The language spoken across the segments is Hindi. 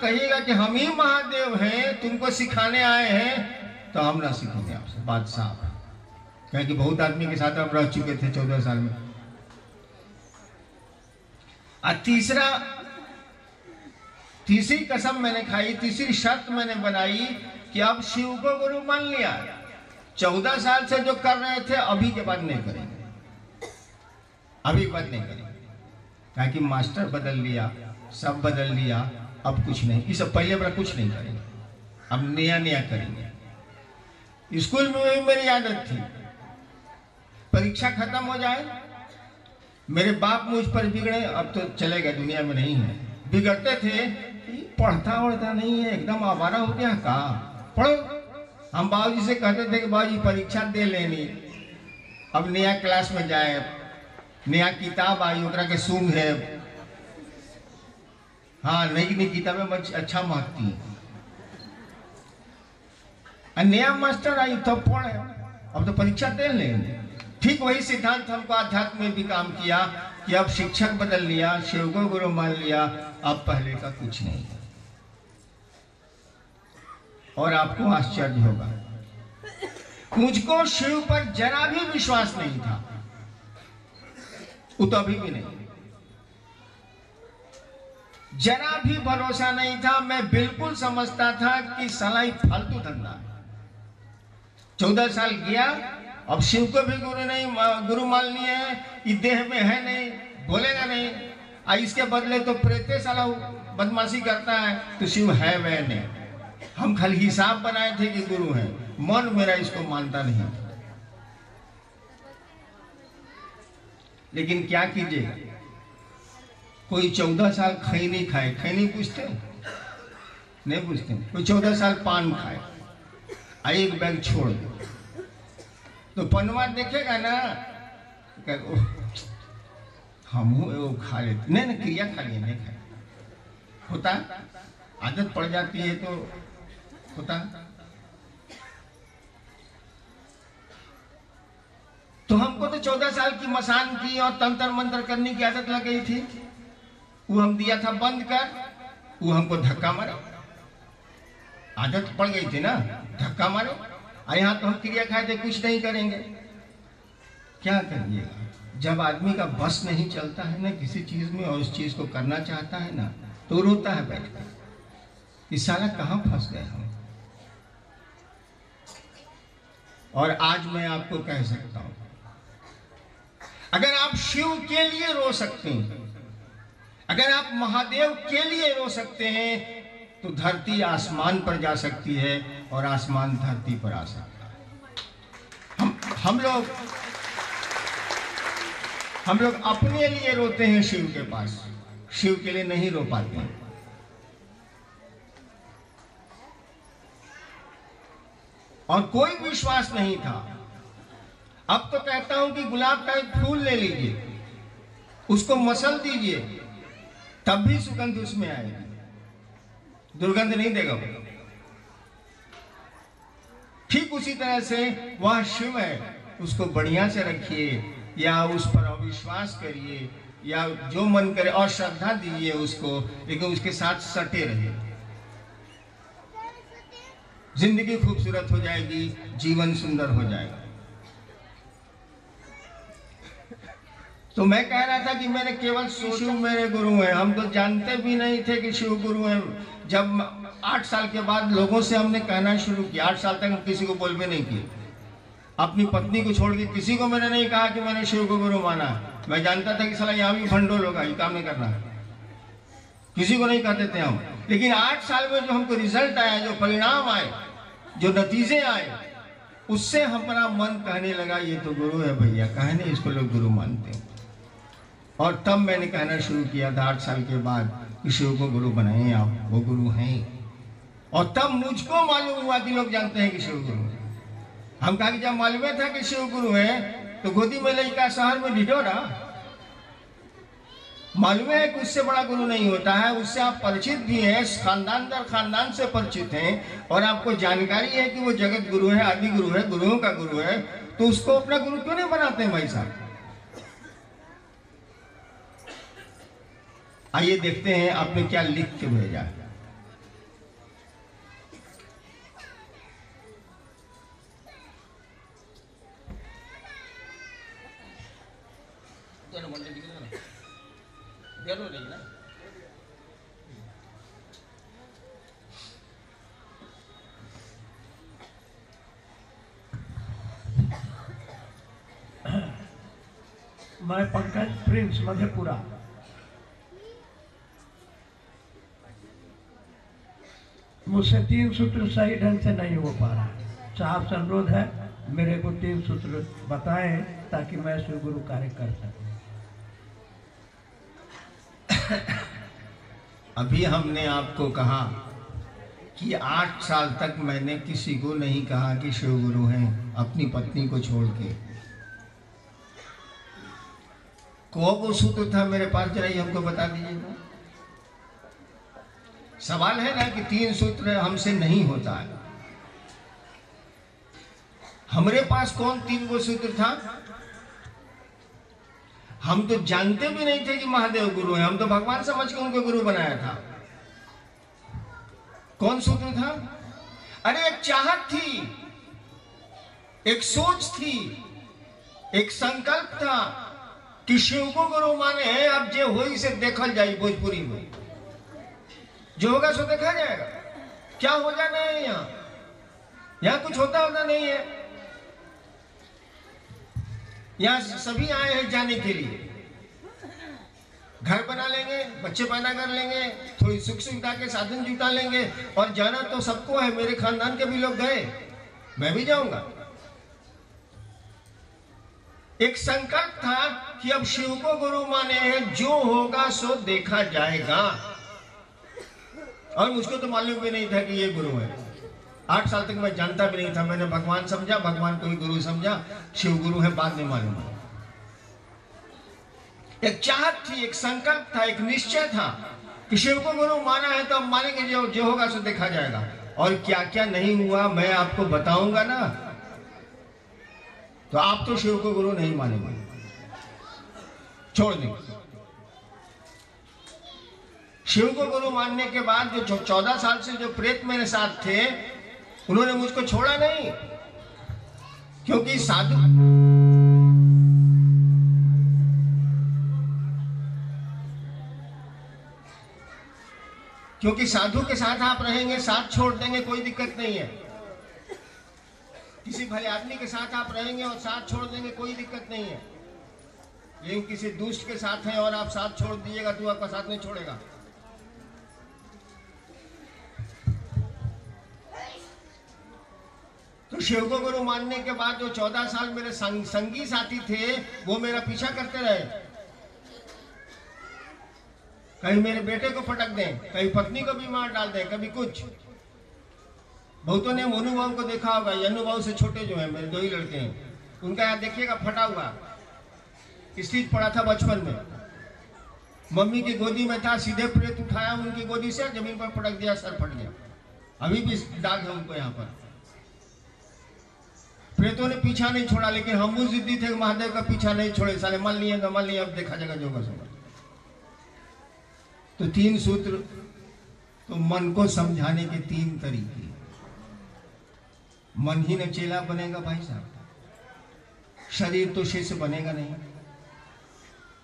कहिएगा कि हम ही महादेव हैं, तुमको सिखाने आए हैं, तो हम ना सीखेंगे आपसे, बात साफ है। क्योंकि बहुत आदमी के साथ आप रह चुके थे 14 साल में। और तीसरी कसम मैंने खाई, तीसरी शर्त मैंने बनाई कि अब शिव को गुरु मान लिया। 14 साल से जो कर रहे थे अभी के बाद नहीं करेंगे, अभी के बाद नहीं करेंगे। ताकि मास्टर बदल लिया, सब बदल लिया, अब कुछ नहीं, इस पहले बार कुछ नहीं करेंगे, अब नया नया करेंगे। स्कूल में भी मेरी आदत थी, परीक्षा खत्म हो जाए, मेरे बाप मुझ पर बिगड़े, अब तो चलेगा, दुनिया में नहीं है, बिगड़ते थे, पढ़ता वढ़ता नहीं है, एकदम आवारा हो गया, कहा पढ़ो। हम बाबूजी से कहते थे कि बाबूजी परीक्षा दे लेनी, अब नया क्लास में जाए, नया किताब आई, ओकरा के सूंघ है, हाँ नई नई किताबें अच्छा मांगती है, नया मास्टर आई तब पढ़े, अब तो परीक्षा दे लेंगे। ठीक वही सिद्धांत हमको आध्यात्म में भी काम किया कि अब शिक्षक बदल लिया, शिव को गुरु मान लिया, अब पहले का कुछ नहीं है। और आपको आश्चर्य होगा, मुझको शिव पर जरा भी विश्वास नहीं था, वो तो अभी भी नहीं, जरा भी भरोसा नहीं था। मैं बिल्कुल समझता था कि साला ही फालतू धंधा। 14 साल गया, अब शिव को भी गुरु मान लिए हैं, ये देह में है नहीं, बोलेगा नहीं, इसके बदले तो प्रेते साला बदमाशी करता है, तो शिव है वह नहीं। हम खाली हिसाब बनाए थे कि गुरु है, मन मेरा इसको मानता नहीं। लेकिन क्या कीजिएगा, कोई 14 साल खैनी खाए, खैनी पूछते नहीं, पूछते, कोई 14 साल पान खाए, एक बैग छोड़ दो, तो पनवा देखेगा ना, हम वो खा लेते, नहीं क्रिया खा लिया, नहीं खाए, होता आदत पड़ जाती है तो होता। तो हमको तो 14 साल की मसान की और तंत्र मंत्र करने की आदत लग गई थी, वो हम दिया था बंद कर, वो हमको धक्का मारे, आदत पड़ गई थी ना, धक्का मारे। यहाँ तो हम क्रिया खाए थे, कुछ नहीं करेंगे, क्या करिएगा। जब आदमी का बस नहीं चलता है ना किसी चीज में और उस चीज को करना चाहता है ना, तो रोता है बैठकर, इस साला कहाँ फंस गए हम। और आज मैं आपको कह सकता हूं, अगर आप शिव के लिए रो सकते हैं, अगर आप महादेव के लिए रो सकते हैं, तो धरती आसमान पर जा सकती है और आसमान धरती पर आ सकता है। हम लोग अपने लिए रोते हैं शिव के पास, शिव के लिए नहीं रो पाते हैं। और कोई विश्वास नहीं था। अब तो कहता हूं कि गुलाब का एक फूल ले लीजिए, उसको मसल दीजिए, तब भी सुगंध उसमें आएगी, दुर्गंध नहीं देगा। ठीक उसी तरह से वह शिव है, उसको बढ़िया से रखिए, या उस पर अविश्वास करिए, या जो मन करे और श्रद्धा दीजिए उसको, लेकिन उसके साथ सटे रहिए। जिंदगी खूबसूरत हो जाएगी, जीवन सुंदर हो जाएगा। तो मैं कह रहा था कि मैंने केवल शिव मेरे गुरु हैं, हम तो जानते भी नहीं थे कि शिव गुरु हैं। जब 8 साल के बाद लोगों से हमने कहना शुरू किया, 8 साल तक हम किसी को बोल भी नहीं किए, अपनी पत्नी को छोड़ के किसी को मैंने नहीं कहा कि मैंने शिव को गुरु माना। मैं जानता था कि साला यहाँ भी भंडोल होगा, ये काम नहीं करना, किसी को नहीं कहते थे हम। लेकिन 8 साल में जो हमको रिजल्ट आया, जो परिणाम आए, जो नतीजे आए, उससे हमारा मन कहने लगा ये तो गुरु है भैया, कहने इसको लोग गुरु मानते हैं। और तब मैंने कहना शुरू किया था 8 साल के बाद कि शिव को गुरु बनाए आप, वो गुरु हैं। और तब मुझको मालूम हुआ कि लोग जानते हैं कि शिव गुरु है। हम कहा कि जब मालूम था कि शिव गुरु है, तो गोदी में लड़का शहर में ढिढोरा, मालूम है कि उससे बड़ा गुरु नहीं होता है। उससे आप परिचित भी हैं, खानदान दर खानदान से परिचित हैं, और आपको जानकारी है कि वो जगत गुरु है, आदि गुरु है, गुरुओं का गुरु है, तो उसको अपना गुरु क्यों नहीं बनाते हैं भाई साहब। आइए देखते हैं आपने क्या लिख के भेजा है। मंडे दिखेगा ना, देर हो रही ना। मैं पंकज प्रिंस मधेपुरा। मुझसे 3 सूत्र सही ढंग से नहीं हो पा रहा। साहब से अनुरोध है मेरे को 3 सूत्र बताएं ताकि मैं शिव गुरु कार्य कर सकूं। अभी हमने आपको कहा कि 8 साल तक मैंने किसी को नहीं कहा कि शिव गुरु हैं, अपनी पत्नी को छोड़ के। कौन सूत्र था मेरे पास, जरा ये हमको बता दीजिएगा। सवाल है ना कि 3 सूत्र हमसे नहीं होता है। हमारे पास कौन 3 वो सूत्र था? हम तो जानते भी नहीं थे कि महादेव गुरु हैं, हम तो भगवान समझ के उनको गुरु बनाया था। कौन सूत्र था? अरे एक चाहत थी, एक सोच थी, एक संकल्प था कि शिव को गुरु माने हैं। अब जो हो इसे देखल जाए, भोजपुरी में जो होगा सो देखा जाएगा। क्या हो जाना है यहाँ कुछ होता नहीं है। यहाँ सभी आए हैं जाने के लिए। घर बना लेंगे, बच्चे पैदा कर लेंगे, थोड़ी सुख सुविधा के साधन जुटा लेंगे और जाना तो सबको है। मेरे खानदान के भी लोग गए, मैं भी जाऊंगा। एक संकल्प था कि अब शिव को गुरु माने हैं, जो होगा सो देखा जाएगा। और मुझको तो मालूम भी नहीं था कि ये गुरु है। 8 साल तक मैं जानता भी नहीं था। मैंने भगवान समझा, भगवान को ही गुरु समझा, शिव गुरु है बाद में मालूम है। एक चाहत थी, एक संकल्प था, एक निश्चय था कि शिव को गुरु माना है तो हम मानेंगे, जो होगा सो देखा जाएगा। और क्या क्या नहीं हुआ मैं आपको बताऊंगा ना, तो आप तो शिव को गुरु नहीं मानेंगे, छोड़ देंगे। शिव को गुरु मानने के बाद जो 14 साल से जो प्रेत मेरे साथ थे, उन्होंने मुझको छोड़ा नहीं। क्योंकि साधु के साथ आप रहेंगे, साथ छोड़ देंगे, कोई दिक्कत नहीं है। किसी भले आदमी के साथ आप रहेंगे और साथ छोड़ देंगे, कोई दिक्कत नहीं है। लेकिन किसी दुष्ट के साथ हैं और आप साथ छोड़ दीजिएगा तो आपका साथ नहीं छोड़ेगा। तो शिव को गुरु मानने के बाद जो 14 साल मेरे संगी साथी थे, वो मेरा पीछा करते रहे। कहीं मेरे बेटे को पटक दें, कहीं पत्नी को भी मार डाल दें, कभी कुछ। बहुतों ने अनुभव को देखा होगा। ये अनुभव से छोटे जो हैं, मेरे 2 ही लड़के हैं, उनका यहाँ देखिएगा फटा हुआ स्थित पड़ा था बचपन में। मम्मी की गोदी में था, सीधे प्रेत उठाया उनकी गोदी से, जमीन पर पटक दिया, सर फट गया। अभी भी दाग है उनको यहाँ पर। प्रेतों ने पीछा नहीं छोड़ा, लेकिन हम वो जिद्दी थे महादेव का पीछा नहीं छोड़े। साले मान लिए तो मान लिए, अब देखा जाएगा जो होगा। तो 3 सूत्र, तो मन को समझाने के 3 तरीके। मन ही न चेला बनेगा भाई साहब, शरीर तो शिष्य बनेगा नहीं।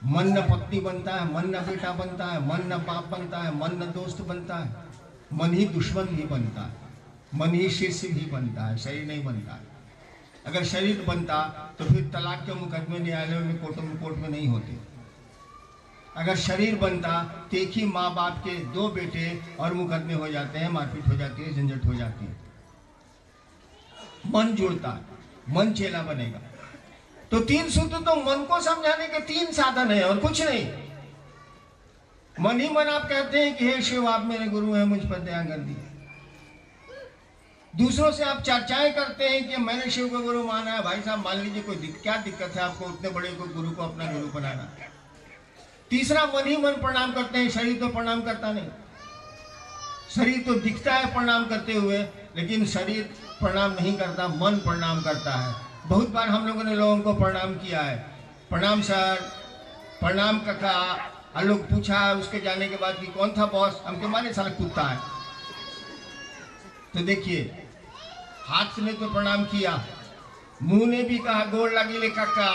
मन न पत्नी बनता है, मन न बेटा बनता है, मन न बाप बनता है, मन न दोस्त बनता है, मन ही दुश्मन भी बनता है, मन ही शिष्य भी बनता है, शरीर नहीं बनता है। अगर शरीर बनता तो फिर तलाक के मुकदमे न्यायालयों में, कोर्ट में नहीं होते। अगर शरीर बनता तो एक ही माँ बाप के 2 बेटे और मुकदमे हो जाते हैं, मारपीट हो जाती है, झंझट हो जाती है। मन जुड़ता, मन चेला बनेगा। तो 3 सूत्र तो मन को समझाने के 3 साधन है और कुछ नहीं। मन ही मन आप कहते हैं कि हे शिव आप मेरे गुरु हैं, मुझ पर दया कर दी। दूसरों से आप चर्चाएं करते हैं कि मैंने शिव को गुरु माना है। भाई साहब मान लीजिए क्या दिक्कत है आपको उतने बड़े को गुरु को अपना गुरु बनाना। तीसरा, मन ही मन प्रणाम करते हैं, शरीर तो प्रणाम करता नहीं। शरीर तो दिखता है प्रणाम करते हुए, लेकिन शरीर प्रणाम नहीं करता, मन प्रणाम करता है। बहुत बार हम लोगों ने लोगों को प्रणाम किया है, प्रणाम सर, प्रणाम काका। और लोग पूछा उसके जाने के बाद कि कौन था बॉस, हमके माने साला कुत्ता है। तो देखिए, हाथ ने तो प्रणाम किया, मुंह ने भी कहा गोड़ लगी ले काका,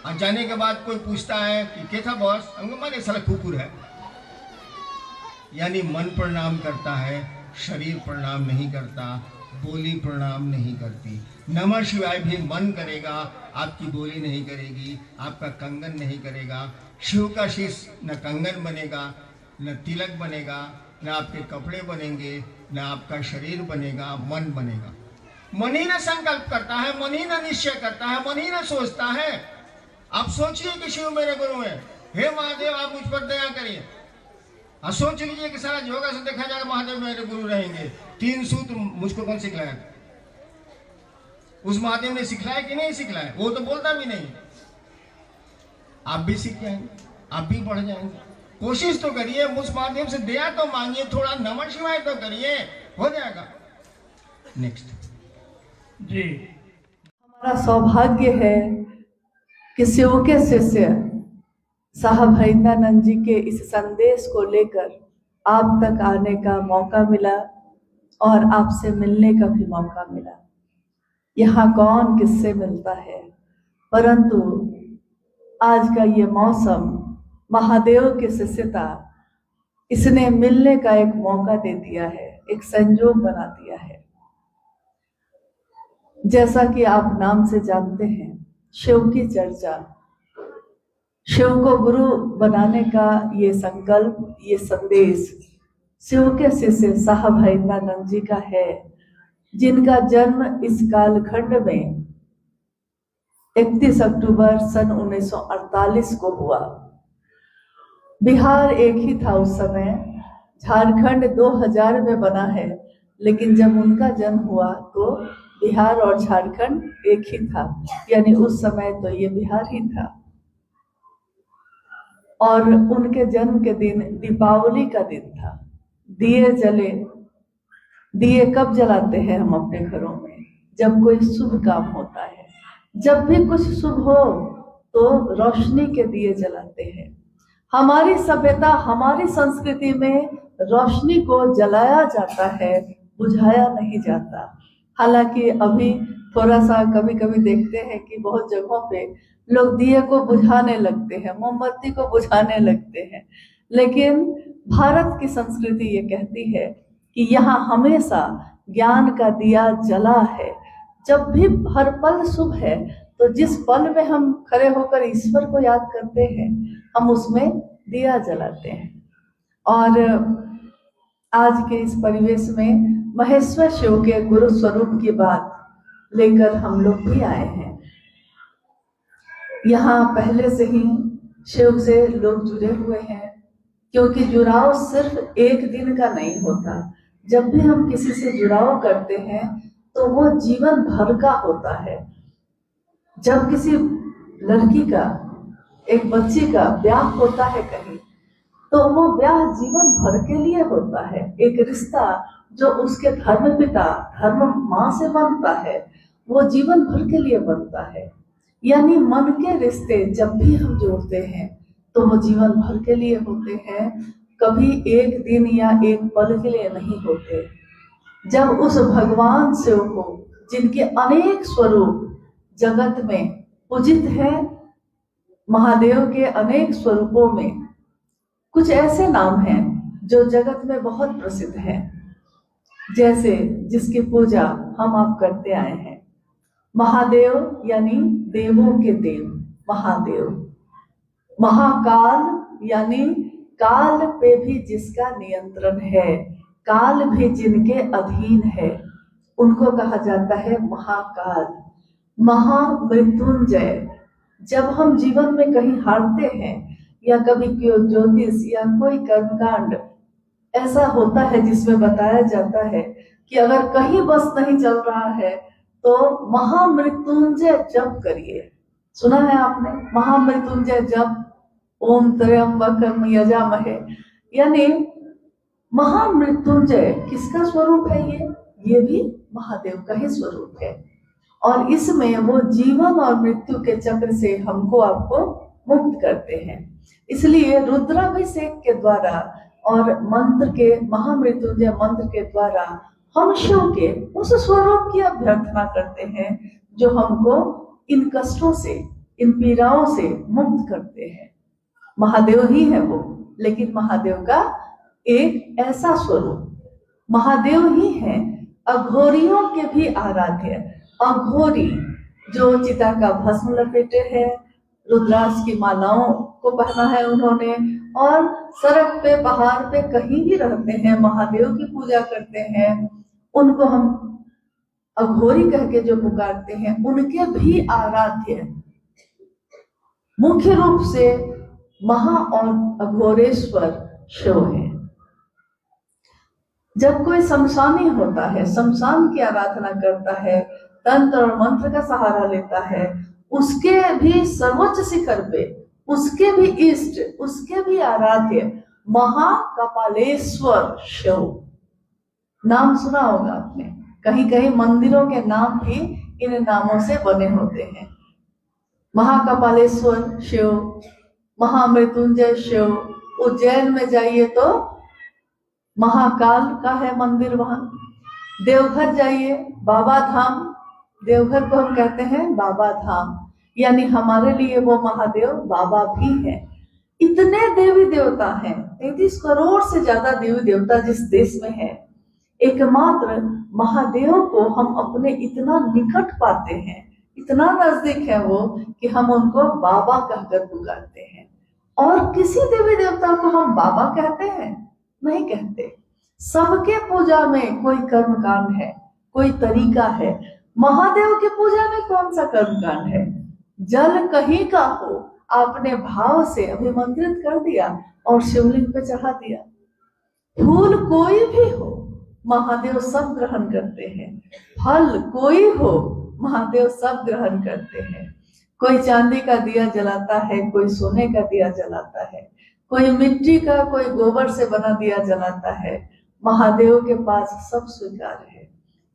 और जाने के बाद कोई पूछता है कि क्या था बॉस, हमको माने साला कुकुर है। यानी मन प्रणाम करता है, शरीर प्रणाम नहीं करता, बोली प्रणाम नहीं करती। नमः शिवाय भी मन करेगा, आपकी बोली नहीं करेगी, आपका कंगन नहीं करेगा। शिव का शिष्य न कंगन बनेगा, न तिलक बनेगा, न आपके कपड़े बनेंगे, न आपका शरीर बनेगा, मन बनेगा। मन ही न संकल्प करता है, मन ही न निश्चय करता है, मन ही न सोचता है। आप सोचिए कि शिव मेरे गुरु हैं, हे महादेव आप मुझ पर दया करिए। और सोच लीजिए कि सारा योगा से देखा जाए महादेव मेरे गुरु रहेंगे। 3 सूत्र मुझको कौन सिखलाया? उस महादेव ने सिखलाया कि नहीं सिखलाया? वो तो बोलता भी नहीं। आप भी सीख जाएंगे, आप भी बढ़ जाएंगे। कोशिश तो करिए, उस महादेव से दया तो मांगिए, थोड़ा नमः शिवाय तो करिए, हो जाएगा। नेक्स्ट जी। हमारा सौभाग्य है कि शिव के शिष्य साहब हरिंद्रानंद जी के इस संदेश को लेकर आप तक आने का मौका मिला और आपसे मिलने का भी मौका मिला। यहाँ कौन किससे मिलता है, परंतु आज का ये मौसम महादेव की शिष्यता इसने मिलने का एक मौका दे दिया है, एक संयोग बना दिया है। जैसा कि आप नाम से जानते हैं, शिव की चर्चा, शिव को गुरु बनाने का ये संकल्प, ये संदेश शिव के शिष्य साहब हरिंद्रानंद जी का है, जिनका जन्म इस कालखंड में 31 अक्टूबर सन 1948 को हुआ। बिहार एक ही था उस समय, झारखंड 2000 में बना है, लेकिन जब उनका जन्म हुआ तो बिहार और झारखंड एक ही था, यानी उस समय तो ये बिहार ही था। और उनके जन्म के दिन दीपावली का दिन था। दिए जले, दिए कब जलाते हैं हम अपने घरों में? जब कोई शुभ काम होता है, जब भी कुछ शुभ हो तो रोशनी के दिए जलाते हैं। हमारी सभ्यता, हमारी संस्कृति में रोशनी को जलाया जाता है, बुझाया नहीं जाता। हालांकि अभी थोड़ा सा कभी कभी देखते हैं कि बहुत जगहों पे लोग दिए को बुझाने लगते हैं, मोमबत्ती को बुझाने लगते हैं, लेकिन भारत की संस्कृति ये कहती है कि यहाँ हमेशा ज्ञान का दिया जला है। जब भी हर पल शुभ है, तो जिस पल में हम खड़े होकर ईश्वर को याद करते हैं, हम उसमें दिया जलाते हैं। और आज के इस परिवेश में महेश्वर शिव के गुरु स्वरूप की बात लेकर हम लोग भी आए हैं। यहाँ पहले से ही शिव से लोग जुड़े हुए हैं, क्योंकि जुड़ाव सिर्फ एक दिन का नहीं होता। जब भी हम किसी से जुड़ाव करते हैं तो वो जीवन भर का होता है। जब किसी लड़की का, एक बच्ची का ब्याह होता है कहीं, तो वो ब्याह जीवन भर के लिए होता है। एक रिश्ता जो उसके धर्म पिता, धर्म माँ से बनता है, वो जीवन भर के लिए बनता है। यानी मन के रिश्ते जब भी हम जोड़ते हैं तो वो जीवन भर के लिए होते हैं, कभी एक दिन या एक पल के लिए नहीं होते। जब उस भगवान शिव को, जिनके अनेक स्वरूप जगत में पूजित हैं, महादेव के अनेक स्वरूपों में कुछ ऐसे नाम हैं जो जगत में बहुत प्रसिद्ध हैं, जैसे जिसकी पूजा हम आप करते आए हैं। महादेव यानी देवों के देव महादेव, महाकाल यानी काल पे भी जिसका नियंत्रण है, काल भी जिनके अधीन है, उनको कहा जाता है महाकाल। महामृत्युंजय, जब हम जीवन में कहीं हारते हैं या कभी ज्योतिष या कोई कर्मकांड ऐसा होता है जिसमें बताया जाता है कि अगर कहीं बस नहीं चल रहा है तो महामृत्युंजय जप करिए। सुना है आपने महामृत्युंजय जप? ओम त्र्यंबकम यजामहे, यानी महामृत्युंजय किसका स्वरूप है? ये भी महादेव का ही स्वरूप है। और इसमें वो जीवन और मृत्यु के चक्र से हमको आपको मुक्त करते हैं। इसलिए रुद्राभिषेक के द्वारा और मंत्र के, महामृत्युंजय मंत्र के द्वारा हम शिव के उस स्वरूप की अभ्यर्थना करते हैं जो हमको इन कष्टों से, इन पीड़ाओं से मुक्त करते हैं। महादेव ही है वो, लेकिन महादेव का एक ऐसा स्वरूप, महादेव ही है अघोरियों के भी आराध्य। अघोरी जो चिता का भस्म लपेटे हैं, रुद्राक्ष की मालाओं को पहना है उन्होंने, और सड़क पे पहाड़ पे कहीं भी रहते हैं, महादेव की पूजा करते हैं, उनको हम अघोरी कह के जो पुकारते हैं, उनके भी आराध्य मुख्य रूप से महा और अघोरेश्वर शिव है। जब कोई शमशानी होता है, शमशान की आराधना करता है, तंत्र और मंत्र का सहारा लेता है, उसके भी सर्वोच्च शिखर पे, उसके भी इष्ट, उसके भी आराध्य महाकपालेश्वर शिव, नाम सुना होगा आपने। कहीं कहीं मंदिरों के नाम भी इन नामों से बने होते हैं। महाकपालेश्वर शिव, महामृत्युंजय शिव। उज्जैन में जाइए तो महाकाल का है मंदिर वहां। देवघर जाइए, बाबा धाम, देवघर को हम कहते हैं बाबा धाम, यानी हमारे लिए वो महादेव बाबा भी है। इतने देवी देवता हैं, 33 करोड़ से ज्यादा देवी देवता जिस देश में है, एकमात्र महादेव को हम अपने इतना निकट पाते हैं, इतना नजदीक है वो कि हम उनको बाबा कहकर पुकारते हैं। और किसी देवी देवता को हम बाबा कहते हैं? नहीं कहते। सबके पूजा में कोई कर्मकांड है, कोई तरीका है। महादेव की पूजा में कौन सा कर्मकांड है? जल कहीं का हो, आपने भाव से अभिमंत्रित कर दिया और शिवलिंग पे चढ़ा दिया। फूल कोई भी हो, महादेव सब ग्रहण करते हैं। फल कोई हो, महादेव सब ग्रहण करते हैं। कोई चांदी का दिया जलाता है, कोई सोने का दिया जलाता है, कोई मिट्टी का, कोई गोबर से बना दिया जलाता है। महादेव के पास सब स्वीकार है,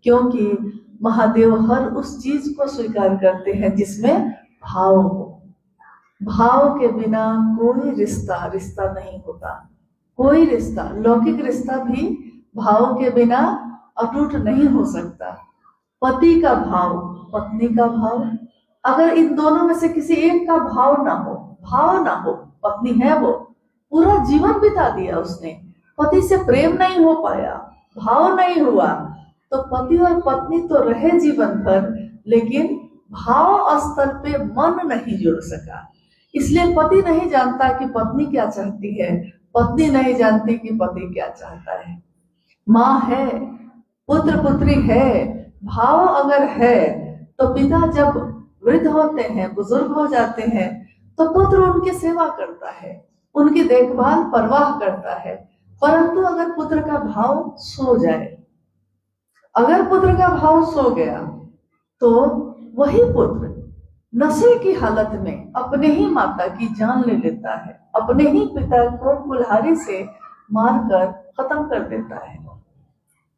क्योंकि महादेव हर उस चीज को स्वीकार करते हैं जिसमें भाव हो। भाव के बिना कोई रिश्ता नहीं होता। कोई रिश्ता, लौकिक रिश्ता भी भाव के बिना अटूट नहीं हो सकता। पति का भाव, पत्नी का भाव, अगर इन दोनों में से किसी एक का भाव ना हो, पत्नी है वो, पूरा जीवन बिता दिया उसने, पति से प्रेम नहीं हो पाया, भाव नहीं हुआ, तो पति और पत्नी तो रहे जीवन भर, लेकिन भाव स्तर पे मन नहीं जुड़ सका। इसलिए पति नहीं जानता कि पत्नी क्या चाहती है, पत्नी नहीं जानती कि पति क्या चाहता है। माँ है, पुत्र पुत्री है, भाव अगर है तो पिता जब वृद्ध होते हैं, बुजुर्ग हो जाते हैं, तो पुत्र उनकी सेवा करता है, उनकी देखभाल परवाह करता है। परंतु अगर पुत्र का भाव सो जाए, अगर पुत्र का भाव सो गया, तो वही पुत्र नशे की हालत में अपने ही माता की जान ले लेता है, अपने ही पिता को कुल्हाड़ी से मारकर खत्म कर देता है।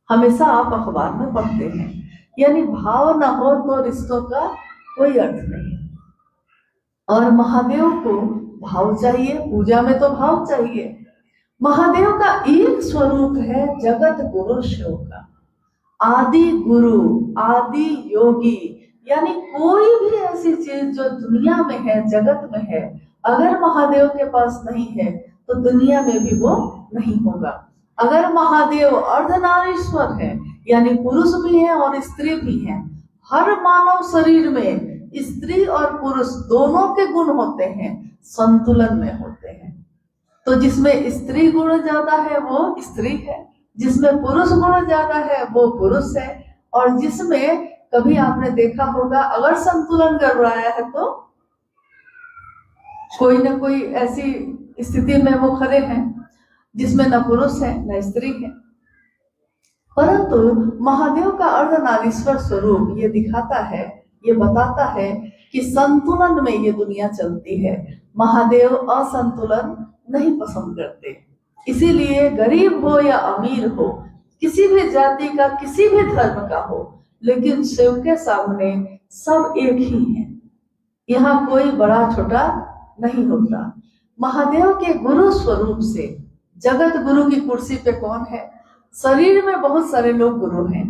हमेशा आप अखबार में पढ़ते हैं, यानी भाव ना हो तो रिश्तों का कोई अर्थ नहीं। और महादेव को भाव चाहिए, पूजा में तो भाव चाहिए। महादेव का एक स्वरूप है जगत गुरु शिव का, आदि गुरु, आदि योगी, यानी कोई भी ऐसी चीज जो दुनिया में है, जगत में है, अगर महादेव के पास नहीं है तो दुनिया में भी वो नहीं होगा। अगर महादेव अर्धनारीश्वर है, यानी पुरुष भी है और स्त्री भी है, हर मानव शरीर में स्त्री और पुरुष दोनों के गुण होते हैं, संतुलन में होते हैं। तो जिसमें स्त्री गुण ज्यादा है वो स्त्री है, जिसमें पुरुष गुण ज्यादा है वो पुरुष है, और जिसमें कभी आपने देखा होगा अगर संतुलन गड़बड़ाया है तो कोई ना कोई ऐसी स्थिति में वो खड़े हैं जिसमें न पुरुष है न स्त्री है। परंतु महादेव का अर्धनारीश्वर स्वरूप ये दिखाता है, ये बताता है कि संतुलन में ये दुनिया चलती है। महादेव असंतुलन नहीं पसंद करते। इसीलिए गरीब हो या अमीर हो, किसी भी जाति का, किसी भी धर्म का हो, लेकिन शिव के सामने सब एक ही है। यहाँ कोई बड़ा छोटा नहीं होता। महादेव के गुरु स्वरूप से, जगत गुरु की कुर्सी पे कौन है? शरीर में बहुत सारे लोग गुरु हैं,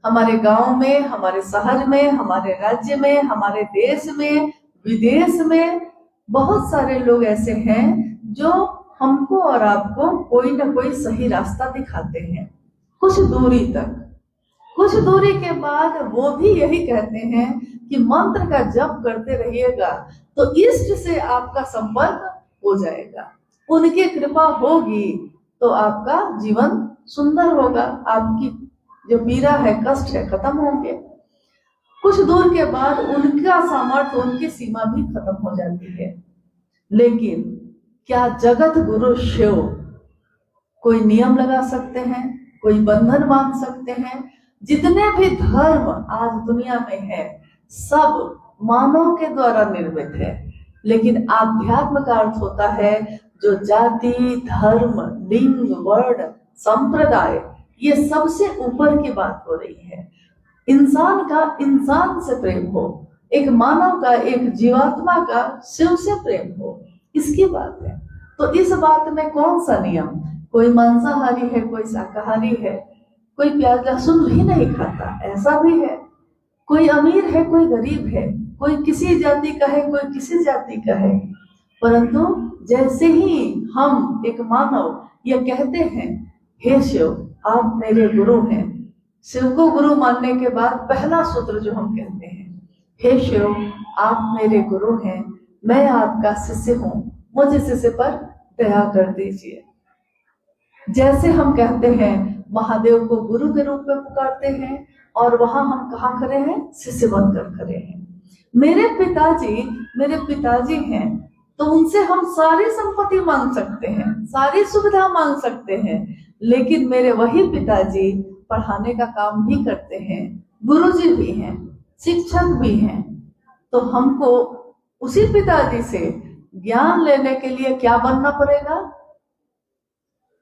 हमारे गांव में, हमारे शहर में, हमारे राज्य में, हमारे देश में, विदेश में बहुत सारे लोग ऐसे हैं जो हमको और आपको कोई ना कोई सही रास्ता दिखाते हैं कुछ दूरी तक। कुछ दूरी के बाद वो भी यही कहते हैं कि मंत्र का जप करते रहिएगा तो इष्ट से आपका संपर्क हो जाएगा, उनकी कृपा होगी तो आपका जीवन सुंदर होगा, आपकी जो पीड़ा है, कष्ट है, खत्म होंगे। कुछ दूर के बाद उनका सामर्थ्य, उनकी सीमा भी खत्म हो जाती है। लेकिन क्या जगत गुरु शिव कोई नियम लगा सकते हैं, कोई बंधन बांध सकते हैं? जितने भी धर्म आज दुनिया में है सब मानव के द्वारा निर्मित है, लेकिन आध्यात्म का अर्थ होता है जो जाति, धर्म, लिंग, वर्ण, संप्रदाय, ये सबसे ऊपर की बात हो रही है। इंसान का इंसान से प्रेम हो, एक मानव का, एक जीवात्मा का शिव से प्रेम हो, इसकी बात है। तो इस बात में कौन सा नियम? कोई मांसाहारी है, कोई शाकाहारी है, कोई प्याज लहसुन भी नहीं खाता, ऐसा भी है। कोई अमीर है, कोई गरीब है, कोई किसी जाति का है, कोई किसी जाति का है। परंतु जैसे ही हम एक मानव ये कहते हैं हे शिव आप मेरे गुरु हैं, शिव को गुरु मानने के बाद पहला सूत्र जो हम कहते हैं, हे शिव आप मेरे गुरु हैं, मैं आपका शिष्य हूँ, मुझे शिष्य पर दया कर दीजिए। जैसे हम कहते हैं महादेव को गुरु के रूप में पुकारते हैं और वहां हम कहाँ खड़े हैं? शिष्य बनकर खड़े हैं। मेरे पिताजी हैं तो उनसे हम सारी संपत्ति मांग सकते हैं, सारी सुविधा मांग सकते हैं, लेकिन मेरे वही पिताजी पढ़ाने का काम भी करते हैं, गुरुजी भी हैं, शिक्षक भी हैं। तो हमको उसी पिताजी से ज्ञान लेने के लिए क्या बनना पड़ेगा?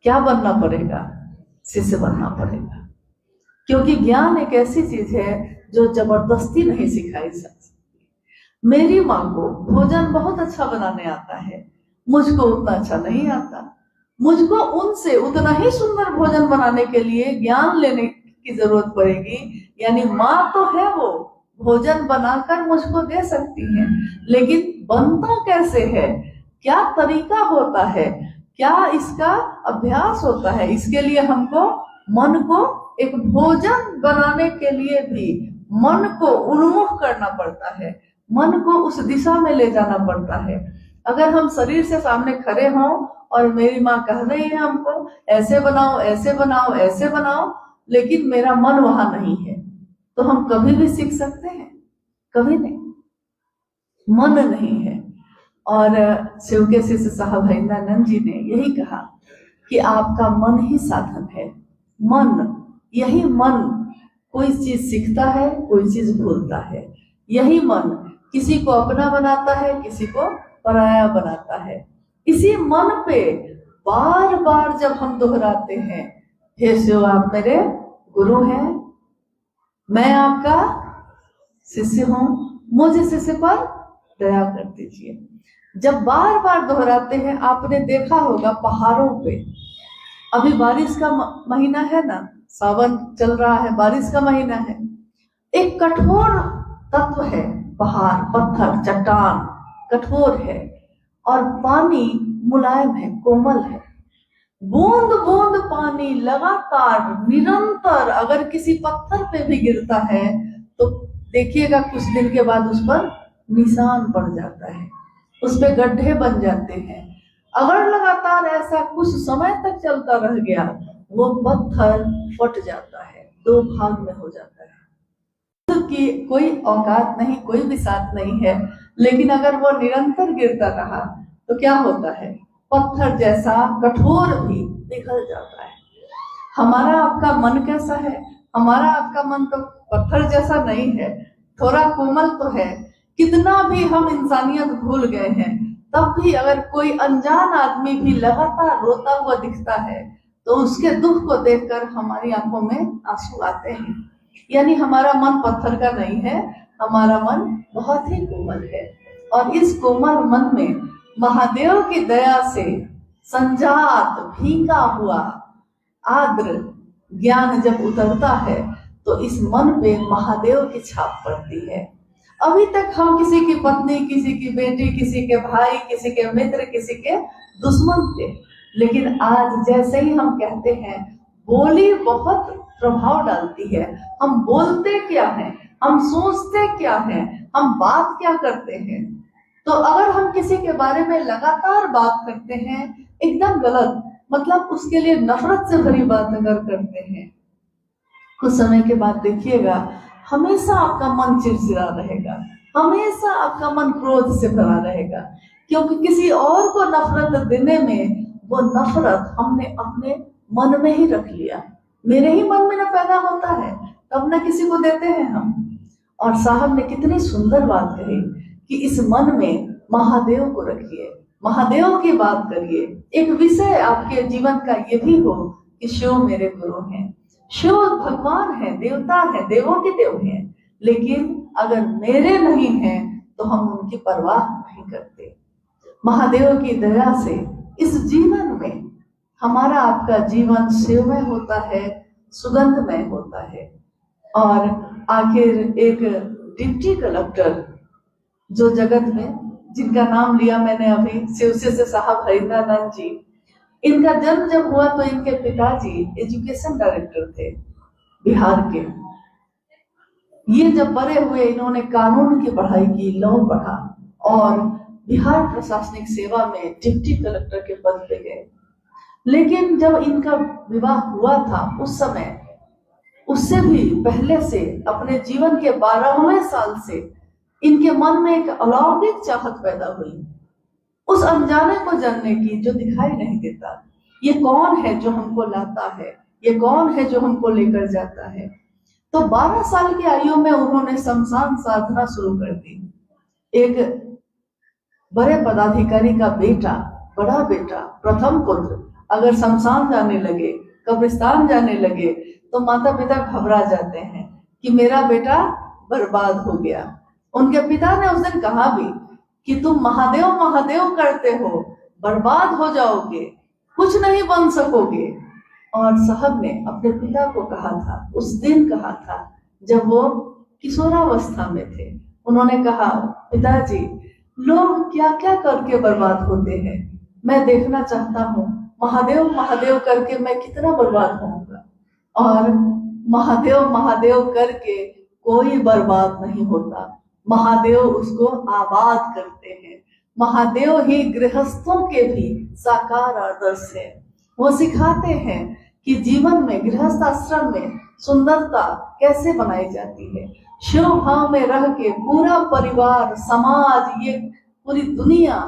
क्या बनना पड़ेगा? शिष्य बनना पड़ेगा। क्योंकि ज्ञान एक ऐसी चीज है जो जबरदस्ती नहीं सिखाई जा सकती। मेरी माँ को भोजन बहुत अच्छा बनाने आता है, मुझको उतना अच्छा नहीं आता। मुझको उनसे उतना ही सुंदर भोजन बनाने के लिए ज्ञान लेने की जरूरत पड़ेगी। यानी माँ तो है, वो भोजन बनाकर मुझको दे सकती है, लेकिन बनता कैसे है, क्या तरीका होता है, क्या इसका अभ्यास होता है, इसके लिए हमको मन को एक भोजन बनाने के लिए भी मन को उन्मुख करना पड़ता है, मन को उस दिशा में ले जाना पड़ता है। अगर हम शरीर से सामने खड़े हों और मेरी माँ कह रही है हमको ऐसे बनाओ, ऐसे बनाओ, ऐसे बनाओ, लेकिन मेरा मन वहां नहीं है, तो हम कभी भी सीख सकते हैं? कभी नहीं, मन नहीं है। और शिव के शिष्य साहब हरिंद्रानंद जी ने यही कहा कि आपका मन ही साधन है। मन, यही मन कोई चीज सीखता है, कोई चीज भूलता है। यही मन किसी को अपना बनाता है, किसी को पराया बनाता है। इसी मन पे बार बार जब हम दोहराते हैं हे शिव आप मेरे गुरु हैं, मैं आपका शिष्य हूं, मुझे शिष्य पर दया कर दीजिए। जब बार बार दोहराते हैं, आपने देखा होगा पहाड़ों पे, अभी बारिश का महीना है ना, सावन चल रहा है, बारिश का महीना है, एक कठोर तत्व है, पहाड़, पत्थर, चट्टान कठोर है और पानी मुलायम है, कोमल है। बूंद बूंद पानी लगातार निरंतर अगर किसी पत्थर पे भी गिरता है तो देखिएगा कुछ दिन के बाद उस पर निशान पड़ जाता है, उस पे गड्ढे बन जाते हैं। अगर लगातार ऐसा कुछ समय तक चलता रह गया, वो पत्थर फट जाता है, दो भाग में हो जाता है। तो कि कोई औकात नहीं, कोई भी साथ नहीं है, लेकिन अगर वो निरंतर गिरता रहा तो क्या होता है? पत्थर जैसा कठोर भी पिघल जाता है। हमारा आपका मन कैसा है? हमारा आपका मन तो पत्थर जैसा नहीं है, थोड़ा कोमल तो है। कितना भी हम इंसानियत भूल गए हैं, तब भी अगर कोई अनजान आदमी भी लगातार रोता हुआ दिखता है तो उसके दुख को देखकर हमारी आंखों में आंसू आते हैं। यानी हमारा मन पत्थर का नहीं है, हमारा मन बहुत ही कोमल है। और इस कोमल मन में महादेव की दया से संजात भीगा हुआ आर्द्र ज्ञान जब उतरता है तो इस मन पे महादेव की छाप पड़ती है। अभी तक हम किसी की पत्नी, किसी की बेटी, किसी के भाई, किसी के मित्र, किसी के दुश्मन थे, लेकिन आज जैसे ही हम कहते हैं, बोली बहुत प्रभाव डालती है। हम बोलते क्या हैं, हम सोचते क्या हैं, हम बात क्या करते हैं। तो अगर हम किसी के बारे में लगातार बात करते हैं एकदम गलत, मतलब उसके लिए नफरत से भरी बात अगर करते हैं, कुछ समय के बाद देखिएगा हमेशा आपका मन चिड़चिड़ा रहेगा, हमेशा आपका मन क्रोध से भरा रहेगा, क्योंकि किसी और को नफरत देने में वो नफरत हमने अपने मन में ही रख लिया। मेरे ही मन में न पैदा होता है तब न किसी को देते हैं हम। और साहब ने कितनी सुंदर बात कही कि इस मन में महादेव को रखिए, महादेव की बात करिए। एक विषय आपके जीवन का ये भी हो कि शिव मेरे गुरु हैं, शिव भगवान है, देवता है, देवों के देव हैं, लेकिन अगर मेरे नहीं हैं तो हम उनकी परवाह नहीं करते। महादेव की दया से इस जीवन में हमारा आपका जीवन शिवमय होता है, सुगंधमय होता है। और आखिर एक डिप्टी कलेक्टर जो जगत में, जिनका नाम लिया मैंने अभी, शिवसे से साहब हरिंद्रानंद जी, इनका जन्म जब हुआ तो इनके पिताजी एजुकेशन डायरेक्टर थे बिहार के। ये जब बड़े हुए इन्होंने कानून की पढ़ाई की, लॉ पढ़ा और बिहार प्रशासनिक सेवा में डिप्टी कलेक्टर के पद पे गए। लेकिन जब इनका विवाह हुआ था उस समय, उससे भी पहले से अपने जीवन के 12वें साल से इनके मन में एक अलौकिक चाहत पैदा हुई, उस अनजाने को जानने की जो दिखाई नहीं देता। ये कौन है जो हमको लाता है, ये कौन है जो हमको लेकर जाता है। तो 12 साल की आयु में उन्होंने शमशान साधना शुरू कर दी। एक बड़े पदाधिकारी का बेटा, बड़ा बेटा, प्रथम पुत्र अगर शमशान जाने लगे, कब्रिस्तान जाने लगे, तो माता पिता घबरा जाते हैं कि मेरा बेटा बर्बाद हो गया। उनके पिता ने उस दिन कहा भी कि तुम महादेव महादेव करते हो, बर्बाद हो जाओगे, कुछ नहीं बन सकोगे। और साहब ने अपने पिता को कहा था, उस दिन कहा था जब वो किशोरावस्था में थे। उन्होंने कहा, पिताजी लोग क्या क्या करके बर्बाद होते हैं, मैं देखना चाहता हूँ महादेव महादेव करके मैं कितना बर्बाद होऊंगा। और महादेव महादेव करके कोई बर्बाद नहीं होता, महादेव उसको आबाद करते हैं। महादेव ही गृहस्थों के भी साकार आदर्श है। वो सिखाते हैं कि जीवन में, गृहस्थ आश्रम में सुंदरता कैसे बनाई जाती है। शिव भाव में रह के पूरा परिवार, समाज, ये पूरी दुनिया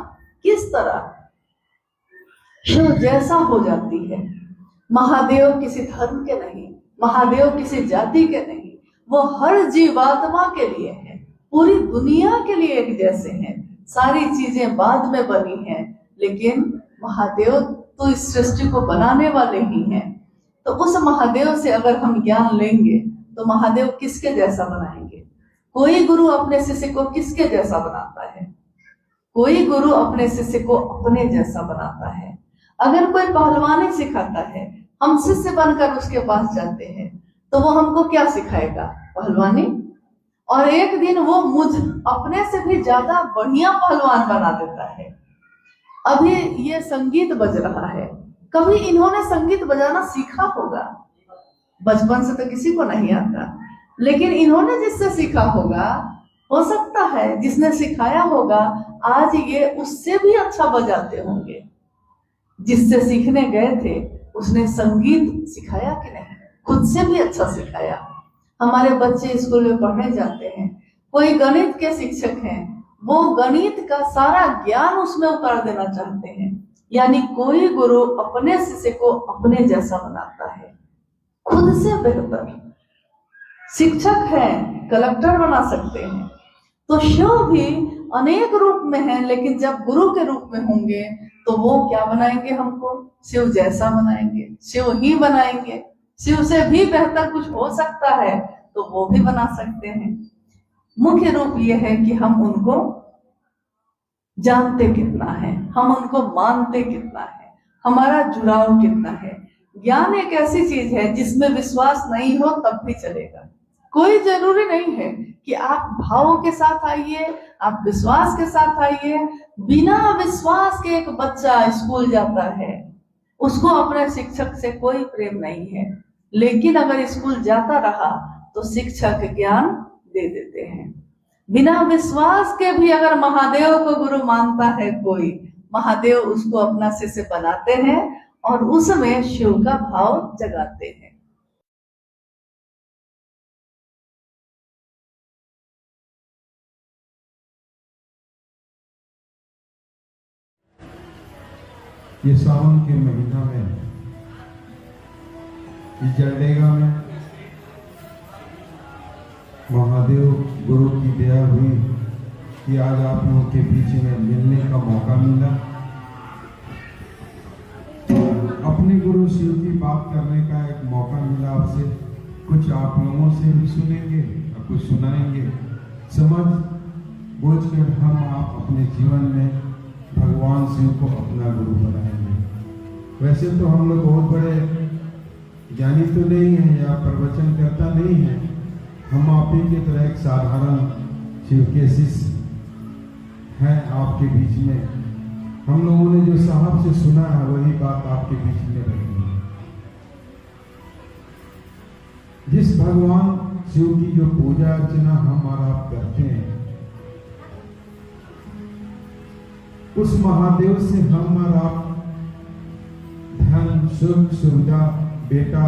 किस तरह शिव जैसा हो जाती है। महादेव किसी धर्म के नहीं, महादेव किसी जाति के नहीं, वो हर जीवात्मा के लिए है, पूरी दुनिया के लिए एक जैसे हैं। सारी चीजें बाद में बनी हैं, लेकिन महादेव तो इस सृष्टि को बनाने वाले ही हैं। तो उस महादेव से अगर हम ज्ञान लेंगे तो महादेव किसके जैसा बनाएंगे। कोई गुरु अपने शिष्य को किसके जैसा बनाता है, कोई गुरु अपने शिष्य को अपने जैसा बनाता है। अगर कोई पहलवानी सिखाता है, हम शिष्य बनकर उसके पास जाते हैं, तो वो हमको क्या सिखाएगा, पहलवानी। और एक दिन वो मुझ अपने से भी ज्यादा बढ़िया पहलवान बना देता है। अभी ये संगीत बज रहा है, कभी इन्होंने संगीत बजाना सीखा होगा, बचपन से तो किसी को नहीं आता, लेकिन इन्होंने जिससे सीखा होगा, हो सकता है जिसने सिखाया होगा आज ये उससे भी अच्छा बजाते होंगे। जिससे सीखने गए थे उसने संगीत सिखाया कि नहीं, खुद से भी अच्छा सिखाया। हमारे बच्चे स्कूल में पढ़ने जाते हैं, कोई गणित के शिक्षक हैं, वो गणित का सारा ज्ञान उसमें उतार देना चाहते हैं। यानी कोई गुरु अपने शिष्य को अपने जैसा बनाता है, खुद से बेहतर। शिक्षक है, कलेक्टर बना सकते हैं, तो शिव भी अनेक रूप में है, लेकिन जब गुरु के रूप में होंगे तो वो क्या बनाएंगे, हमको शिव जैसा बनाएंगे, शिव ही बनाएंगे। शिव से भी बेहतर कुछ हो सकता है तो वो भी बना सकते हैं। मुख्य रूप ये है कि हम उनको जानते कितना है, हम उनको मानते कितना है, हमारा जुड़ाव कितना है। ज्ञान एक ऐसी चीज है जिसमें विश्वास नहीं हो तब भी चलेगा, कोई जरूरी नहीं है कि आप भावों के साथ आइए, आप विश्वास के साथ आइए। बिना विश्वास के एक बच्चा स्कूल जाता है, उसको अपने शिक्षक से कोई प्रेम नहीं है। लेकिन अगर स्कूल जाता रहा तो शिक्षक ज्ञान दे देते हैं। बिना विश्वास के भी अगर महादेव को गुरु मानता है कोई, महादेव उसको अपना शिष्य बनाते हैं और उसमें शिव का भाव जगाते हैं। ये सावन के महीना में इस जरडेगा में महादेव गुरु की दया हुई कि आज आप लोगों के बीच में मिलने का मौका मिला। अपने गुरु शिव की बात करने का एक मौका मिला आपसे। कुछ आप लोगों से भी सुनेंगे और कुछ सुनाएंगे। समझ बूझ कर हम आप अपने जीवन में भगवान शिव को अपना गुरु बनाएंगे। वैसे तो हम लोग बहुत बड़े ज्ञानी तो नहीं हैं या प्रवचन करता नहीं है। हम आप ही की तरह एक साधारण शिव के शिष्य हैं आपके बीच में। हम लोगों ने जो साहब से सुना है वही बात आपके बीच में रखी है। जिस भगवान शिव की जो पूजा अर्चना हम और आप करते हैं, उस महादेव से हम और आप धन सुख सुविधा बेटा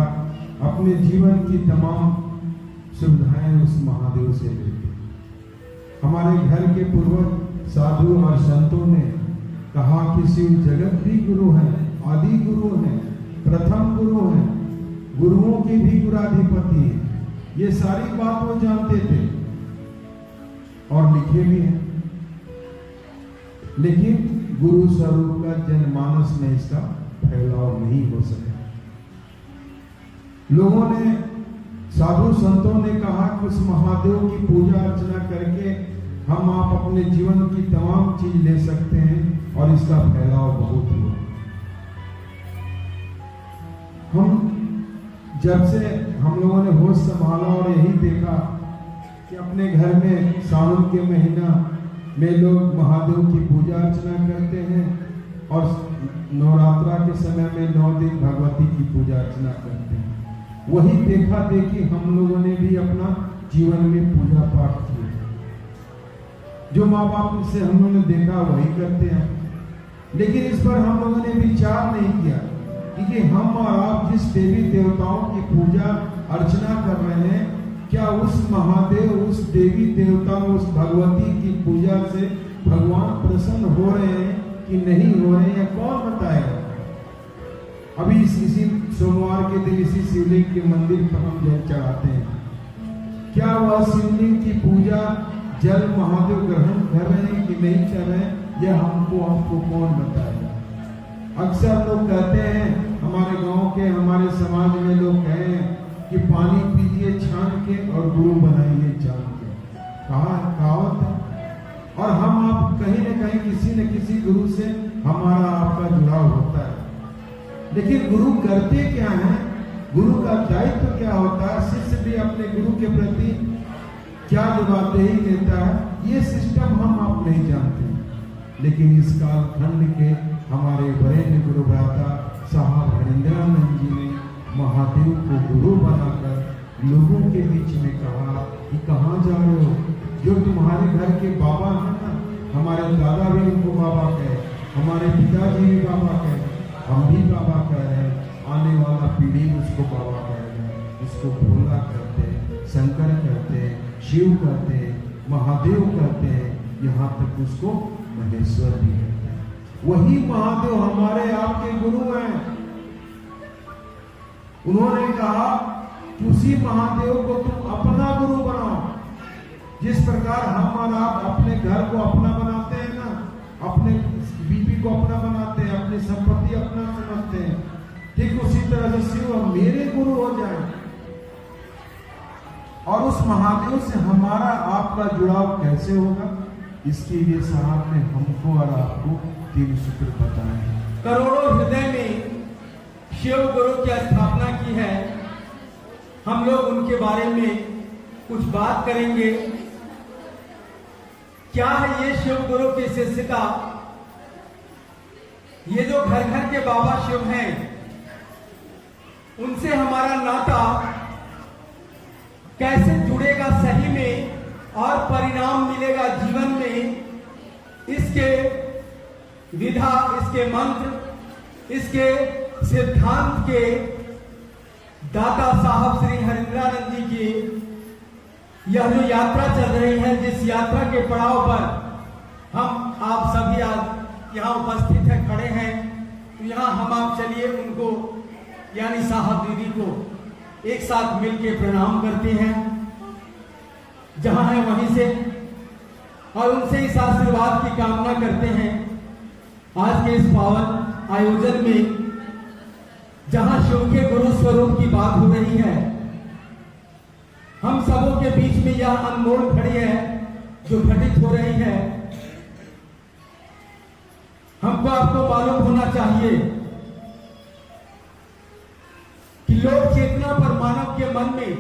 अपने जीवन की तमाम सुविधाएं उस महादेव से लेते। हमारे घर के पूर्वज साधु और संतों ने कहा कि शिव जगत भी गुरु हैं, आदि गुरु हैं, प्रथम गुरु हैं, गुरुओं के भी गुराधिपति हैं। ये सारी बात वो जानते थे और लिखे भी हैं। लेकिन गुरु स्वरूप का जनमानस में इसका फैलाव नहीं हो सका। लोगों ने, साधु संतों ने कहा कि उस महादेव की पूजा अर्चना करके हम आप अपने जीवन की तमाम चीज ले सकते हैं और इसका फैलाव बहुत हुआ। हम जब से हम लोगों ने होश संभाला और यही देखा कि अपने घर में सावन के महीना में लोग महादेव की पूजा अर्चना करते हैं और नवरात्रा के समय में 9 दिन भगवती की पूजा अर्चना करते हैं। वही देखा देखी हम लोगों ने भी अपना जीवन में पूजा पाठ किया। जो माँ बाप से हम लोगों ने देखा वही करते हैं। लेकिन इस पर हम लोगों ने विचार नहीं किया कि हम और आप जिस देवी देवताओं की पूजा अर्चना कर रहे हैं, क्या उस महादेव, उस देवी देवता, उस भगवती की पूजा से भगवान प्रसन्न हो रहे हैं कि नहीं हो रहे हैं, कौन बताएगा। अभी इसी सोमवार के दिन इसी शिवलिंग के मंदिर पर हम जल चढ़ाते हैं। क्या वह शिवलिंग की पूजा जल महादेव ग्रहण कर रहे हैं कि नहीं कर रहे हैं, यह हमको कौन बताएगा। अक्सर लोग कहते हैं, हमारे गांव के, हमारे समाज में लोग कहें कि पानी पीजिए छान के और गुरु बनाइए जान के। कहावत है। और हम आप कहीं न कहीं किसी न किसी गुरु से हमारा आपका जुड़ाव होता है। लेकिन गुरु करते क्या है, गुरु का दायित्व क्या होता है, शिष्य भी अपने गुरु के प्रति क्या जवाबदेही लेता है, ये सिस्टम हम आप नहीं जानते। लेकिन इस कालखंड के हमारे वरेण्य गुरु भ्राता साहब हरिंद्रानंद जी ने महादेव को गुरु बनाकर लोगों के बीच में कहा कि कहाँ जा रहे हो। जो तुम्हारे घर के बाबा हैं ना, हमारे दादा भी उनको बाबा कहे, हमारे पिताजी भी बाबा कहे, हम भी बाबा कह रहे हैं, आने वाला पीढ़ी उसको बाबा कहेगा। उसको भोला कहते हैं, शंकर कहते हैं, शिव कहते हैं, महादेव कहते हैं, यहाँ तक उसको महेश्वर भी कहते हैं। वही महादेव हमारे आपके गुरु हैं। उन्होंने कहा कि उसी महादेव को तुम अपना गुरु बनाओ। जिस प्रकार हम और आप अपने घर को अपना बनाते हैं ना, अपने बीबी को अपना बनाते हैं, अपनी संपत्ति अपना समझते हैं, ठीक उसी तरह से शिव मेरे गुरु हो जाए और उस महादेव से हमारा आपका जुड़ाव कैसे होगा, इसके लिए साहब ने हमको और आपको 3 सूत्र बताए हैं। करोड़ों हृदय में शिव गुरु की स्थापना की है। हम लोग उनके बारे में कुछ बात करेंगे। क्या है ये शिव गुरु की शिष्यता? ये जो घर घर के बाबा शिव हैं, उनसे हमारा नाता कैसे जुड़ेगा सही में और परिणाम मिलेगा जीवन में, इसके विधा, इसके मंत्र, इसके सिद्धांत के दाता साहब श्री हरिंद्रानंद जी की यह जो यात्रा चल रही है, जिस यात्रा के पड़ाव पर हम आप सभी आज यहाँ उपस्थित हैं, खड़े हैं, तो यहाँ हम आप चलिए उनको यानी साहब दीदी को एक साथ मिलके प्रणाम करते हैं जहां है वहीं से, और उनसे इस आशीर्वाद की कामना करते हैं आज के इस पावन आयोजन में, जहां शिव के गुरु स्वरूप की बात हो रही है। हम सबों के बीच में यह अनमोल घड़ी है जो घटित हो रही है। हमको आपको मालूम होना चाहिए कि लोक चेतना पर मानव के मन में,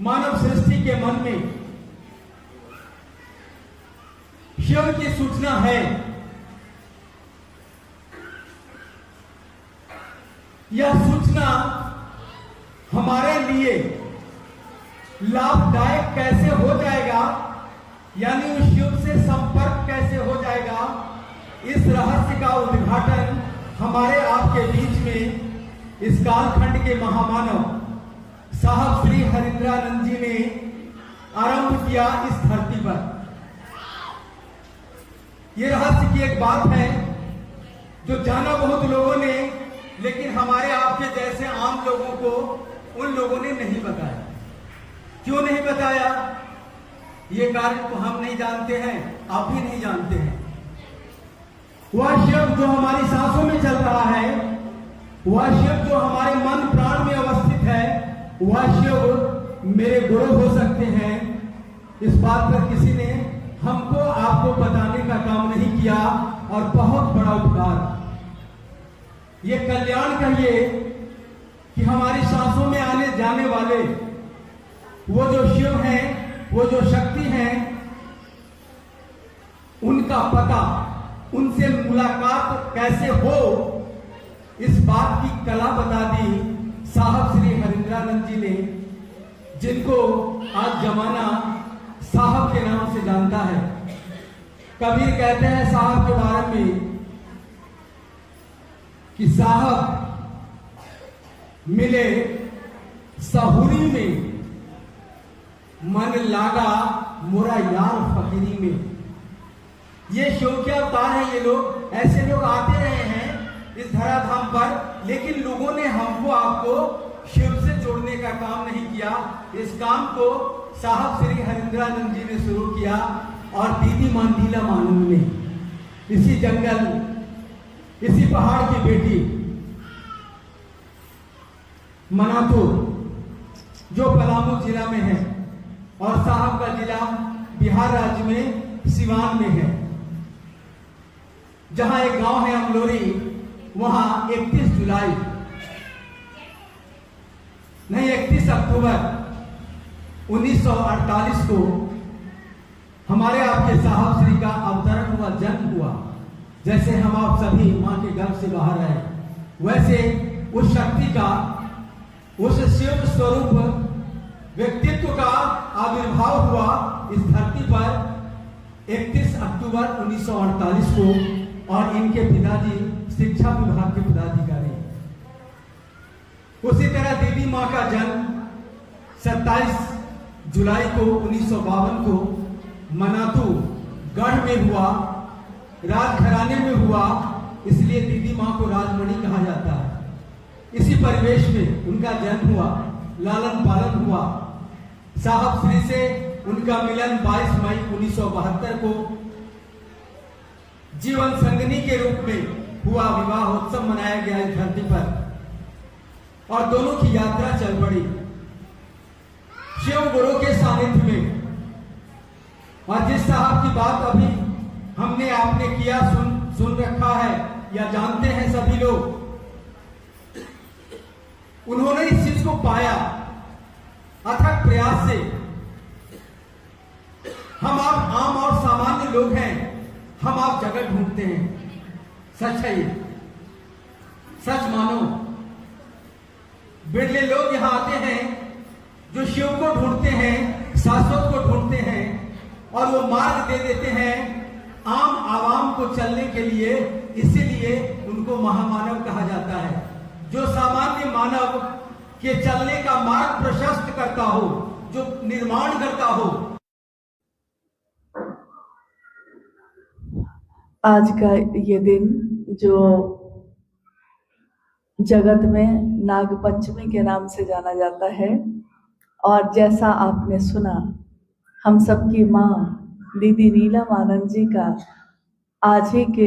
मानव सृष्टि के मन में शिव की सूचना है। यह सूचना हमारे लिए लाभदायक कैसे हो जाएगा, यानी उस शिव से संपर्क कैसे हो जाएगा, इस रहस्य का उद्घाटन हमारे आपके बीच में इस कालखंड के महामानव साहब श्री हरिंद्रानंद जी ने आरंभ किया इस धरती पर। यह रहस्य की एक बात है जो जाना बहुत लोगों ने, लेकिन हमारे आपके जैसे आम लोगों को उन लोगों ने नहीं बताया। क्यों नहीं बताया? ये कारण तो हम नहीं जानते हैं, आप भी नहीं जानते हैं। वह शिव जो हमारी सांसों में चल रहा है, वह शिव जो हमारे मन प्राण में अवस्थित है, वह शिव मेरे गुरु हो सकते हैं। इस बात पर किसी ने हमको आपको बताने का काम नहीं किया, और बहुत बड़ा उपकार, ये कल्याण कहिए कि हमारी सांसों में आने जाने वाले वो जो शिव हैं, वो जो शक्ति हैं, उनका पता, उनसे मुलाकात कैसे हो, इस बात की कला बता दी साहब श्री हरिंद्रानंद जी ने, जिनको आज जमाना साहब के नाम से जानता है। कबीर कहते हैं साहब के बारे में कि साहब मिले सहुरी में, मन लागा मोरा यार फकीरी में। ये शिव के अवतार है। ये लोग, ऐसे लोग आते रहे हैं इस धराधाम पर, लेकिन लोगों ने हमको आपको शिव से जोड़ने का काम नहीं किया। इस काम को साहब श्री हरिंद्रानंद जी ने शुरू किया, और दीदी मंडीला मानू ने, इसी जंगल, इसी पहाड़ की बेटी मनातुर, जो पलामू जिला में है, और साहब का जिला बिहार राज्य में सिवान में है, जहां एक गांव है अमलोरी, वहां 31 अक्टूबर 1948 को हमारे आपके साहब श्री का अवतरण हुआ, जन्म हुआ। जैसे हम आप सभी मां के गर्भ से बाहर आए, वैसे उस शक्ति का, उस शिव स्वरूप व्यक्तित्व का आविर्भाव हुआ इस धरती पर 31 अक्टूबर 1948 को, और इनके पिताजी शिक्षा विभाग के पदाधिकारी। उसी तरह देवी मां का जन्म 27 जुलाई को 1952 को मनातू गढ़ में हुआ, राजघराने में हुआ, इसलिए दीदी मां को राजमणि कहा जाता है। इसी परिवेश में उनका जन्म हुआ, लालन पालन हुआ। साहब श्री से उनका मिलन 22 मई 1972 को जीवन संगनी के रूप में हुआ, विवाह उत्सव मनाया गया इस धरती पर, और दोनों की यात्रा चल पड़ी शिव गुरु के सानिध्य में। और जिस साहब की बात अभी हमने आपने किया, सुन रखा है या जानते हैं सभी लोग, उन्होंने इस चीज को पाया अथक प्रयास से सब जगह ढूंढते हैं। सच है ये, सच मानो। बिरले लोग यहाँ आते हैं जो शिव को ढूंढते हैं, शाश्वत को ढूंढते हैं, और वो मार्ग दे देते हैं आम आवाम को चलने के लिए। इसीलिए उनको महामानव कहा जाता है, जो सामान्य मानव के चलने का मार्ग प्रशस्त करता हो, जो निर्माण करता हो। आज का ये दिन जो जगत में नाग पंचमी के नाम से जाना जाता है, और जैसा आपने सुना, हम सबकी माँ दीदी नीलम आनंद जी का आज ही के